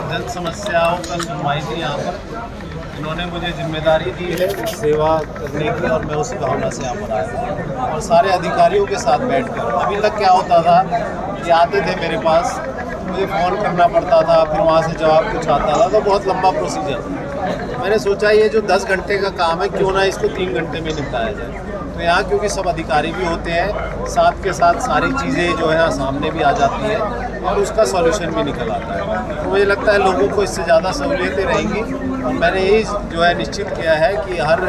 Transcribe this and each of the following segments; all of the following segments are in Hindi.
जन समस्याओं का सुनवाई थी यहाँ पर। इन्होंने मुझे जिम्मेदारी दी है सेवा करने की और मैं उसी भावना से यहाँ पर आया और सारे अधिकारियों के साथ बैठकर। अभी तक क्या होता था कि आते थे मेरे पास, मुझे फ़ोन करना पड़ता था, फिर वहाँ से जवाब कुछ आता था, तो बहुत लंबा प्रोसीजर। मैंने सोचा ये जो 10 घंटे का काम है क्यों ना इसको 3 घंटे में निपटाया जाए। तो यहाँ क्योंकि सब अधिकारी भी होते हैं, साथ के साथ सारी चीज़ें जो है सामने भी आ जाती हैं और उसका सॉल्यूशन भी निकल आता है। तो मुझे लगता है लोगों को इससे ज़्यादा सहूलियतें रहेंगी और मैंने यही जो है निश्चित किया है कि हर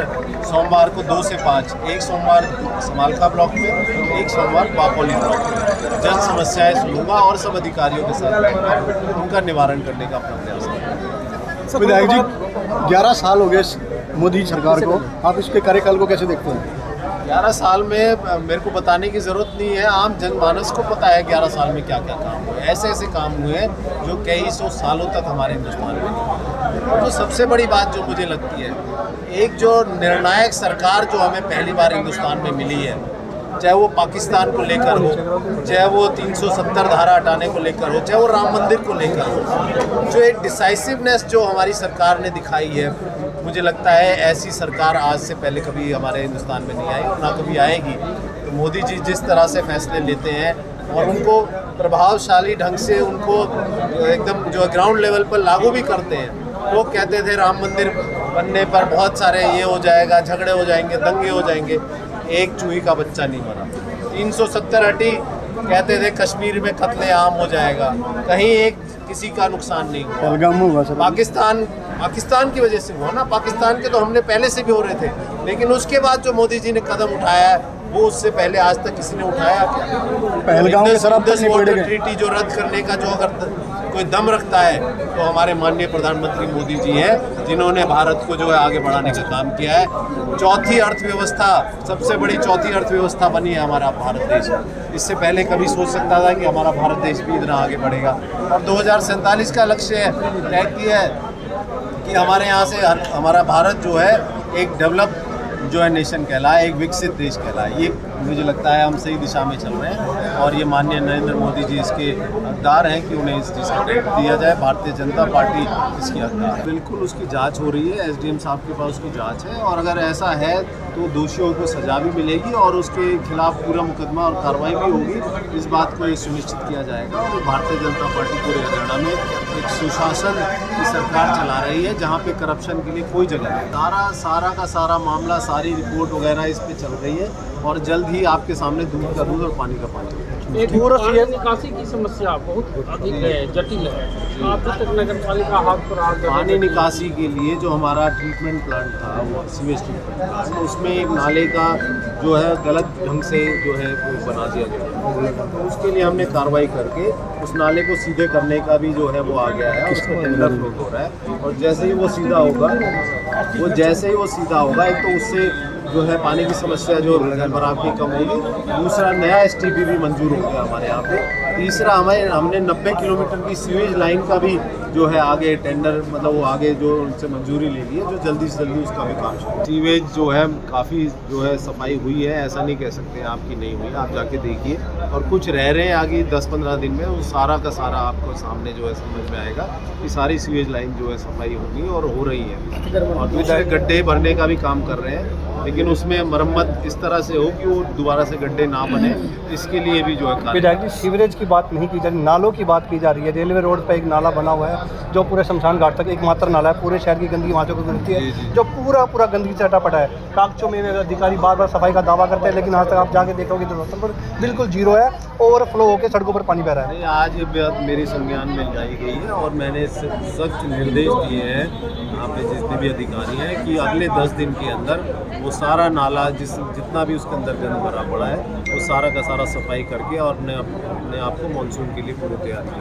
सोमवार को 2 से 5, एक सोमवार समालखा ब्लॉक में, एक सोमवार बापोली ब्लॉक में जन समस्याएँ सुनूंगा और सब अधिकारियों के साथ बैठकर उनका निवारण करने का अपना प्रयास करूँगा। विधायक जी, 11 साल हो गए मोदी सरकार को, आप इसके कार्यकाल को कैसे देखते हैं? 11 साल में मेरे को बताने की ज़रूरत नहीं है, आम जनमानस को पता है 11 साल में क्या क्या काम हुए। ऐसे ऐसे काम हुए जो कई सौ सालों तक हमारे हिंदुस्तान में नहीं हुए। और जो सबसे बड़ी बात जो मुझे लगती है, एक जो निर्णायक सरकार जो हमें पहली बार हिंदुस्तान में मिली है, चाहे वो पाकिस्तान को लेकर हो, चाहे वो 370 धारा हटाने को लेकर हो, चाहे वो राम मंदिर को लेकर हो, जो एक डिसाइसिवनेस जो हमारी सरकार ने दिखाई है, मुझे लगता है ऐसी सरकार आज से पहले कभी हमारे हिंदुस्तान में नहीं आई और ना कभी आएगी। तो मोदी जी जिस तरह से फैसले लेते हैं और उनको प्रभावशाली ढंग से उनको एकदम जो ग्राउंड लेवल पर लागू भी करते हैं। वो कहते थे राम मंदिर बनने पर बहुत सारे ये हो जाएगा, झगड़े हो जाएंगे, दंगे हो जाएंगे, एक चूही का बच्चा नहीं मरा। 370 हटी, कहते थे कश्मीर में कत्ले आम हो जाएगा, कहीं एक किसी का नुकसान नहीं हुआ। पाकिस्तान की वजह से हुआ ना, पाकिस्तान के तो हमने पहले से भी हो रहे थे, लेकिन उसके बाद जो मोदी जी ने कदम उठाया है वो उससे पहले आज तक किसी ने उठाया क्या? पहलगाम के ट्रीटी जो रद्द करने का जो अगर कोई दम रखता है तो हमारे माननीय प्रधानमंत्री मोदी जी हैं, जिन्होंने भारत को जो है आगे बढ़ाने का काम किया है। चौथी अर्थव्यवस्था, सबसे बड़ी चौथी अर्थव्यवस्था बनी है हमारा भारत देश। इससे पहले कभी सोच सकता था कि हमारा भारत देश भी इतना आगे बढ़ेगा। और 2047 का लक्ष्य तय किया है कि हमारे यहाँ से हमारा भारत जो है एक डेवलप जो है नेशन कहलाए, एक विकसित देश कहलाए। ये मुझे लगता है हम सही दिशा में चल रहे हैं और ये माननीय नरेंद्र मोदी जी इसके हकदार हैं कि उन्हें इस चीज़ का क्रेडिट दिया जाए। भारतीय जनता पार्टी इसकी हकदार है। बिल्कुल उसकी जांच हो रही है, एसडीएम साहब के पास उसकी जांच है और अगर ऐसा है तो दोषियों को सजा भी मिलेगी और उसके खिलाफ पूरा मुकदमा और कार्रवाई भी होगी। इस बात को ये सुनिश्चित किया जाएगा और भारतीय जनता पार्टी पूरे हरियाणा में एक सुशासन की सरकार चला रही है जहाँ पे करप्शन के लिए कोई जगह नहीं। सारा का सारा मामला, सारी रिपोर्ट वगैरह इस पे चल रही है और जल्द ही आपके सामने दूध का दूध और पानी का पानी। पानी निकासी की समस्या बहुत अधिक है, जटिल है। आप तक नगर पालिका हाथ पर पानी निकासी के लिए जो हमारा ट्रीटमेंट प्लांट था, वो सीवेज ट्रीटमेंट प्लांट, उसमें एक नाले का जो है गलत ढंग से जो है वो बना दिया गया। तो उसके लिए हमने कार्रवाई करके उस नाले को सीधे करने का भी जो है वो आ गया है, उसका टेंडर हो रहा है। और जैसे ही वो सीधा होगा, एक तो उससे जो है पानी की समस्या जो भराव की कम होगी, दूसरा नया STP भी मंजूर हो गया हमारे यहाँ पे तीसरा हमने 90 किलोमीटर की सीवेज लाइन का भी जो है आगे टेंडर मतलब वो आगे जो उनसे मंजूरी ले ली है, जो जल्दी से जल्दी उसका भी काम शुरू। सीवेज जो है काफ़ी जो है सफाई हुई है, ऐसा नहीं कह सकते हैं आपकी नहीं हुई, आप जाके देखिए। और कुछ रह रहे हैं आगे 10-15 दिन में, वो सारा का सारा आपको सामने जो है समझ में आएगा कि सारी सीवेज लाइन जो है सफाई होगी और हो रही है। और दूसरे गड्ढे भरने का भी काम कर रहे हैं, लेकिन उसमें मरम्मत इस तरह से हो कि वो दोबारा से गड्ढे ना बने, इसके लिए भी जो है विधायक जी सीवरेज की बात नहीं की जा रही, नालों की बात की जा रही है। रेलवे रोड पर एक नाला बना हुआ है जो पूरे शमशान घाट तक एकमात्र नाला है, पूरे शहर की गंदगी वहाँ से गुजरती है, जो पूरा गंदगी से अटापटा है। कागजों में अधिकारी बार बार सफाई का दावा करते हैं, लेकिन आज तक आप जाके देखोगे तो रास्ते पर बिल्कुल जीरो है, ओवरफ्लो होकर सड़कों पर पानी बह रहा है। नहीं, आज ये बात मेरी संज्ञान में लाई गई है और मैंने सख्त निर्देश दिए हैं यहाँ पे जितने भी अधिकारी हैं कि अगले 10 दिन के अंदर वो सारा नाला जितना भी उसके अंदर गंद भरा पड़ा है वो सारा का सारा सफाई करके और अपने आप को मानसून के लिए पूरी तैयार किया।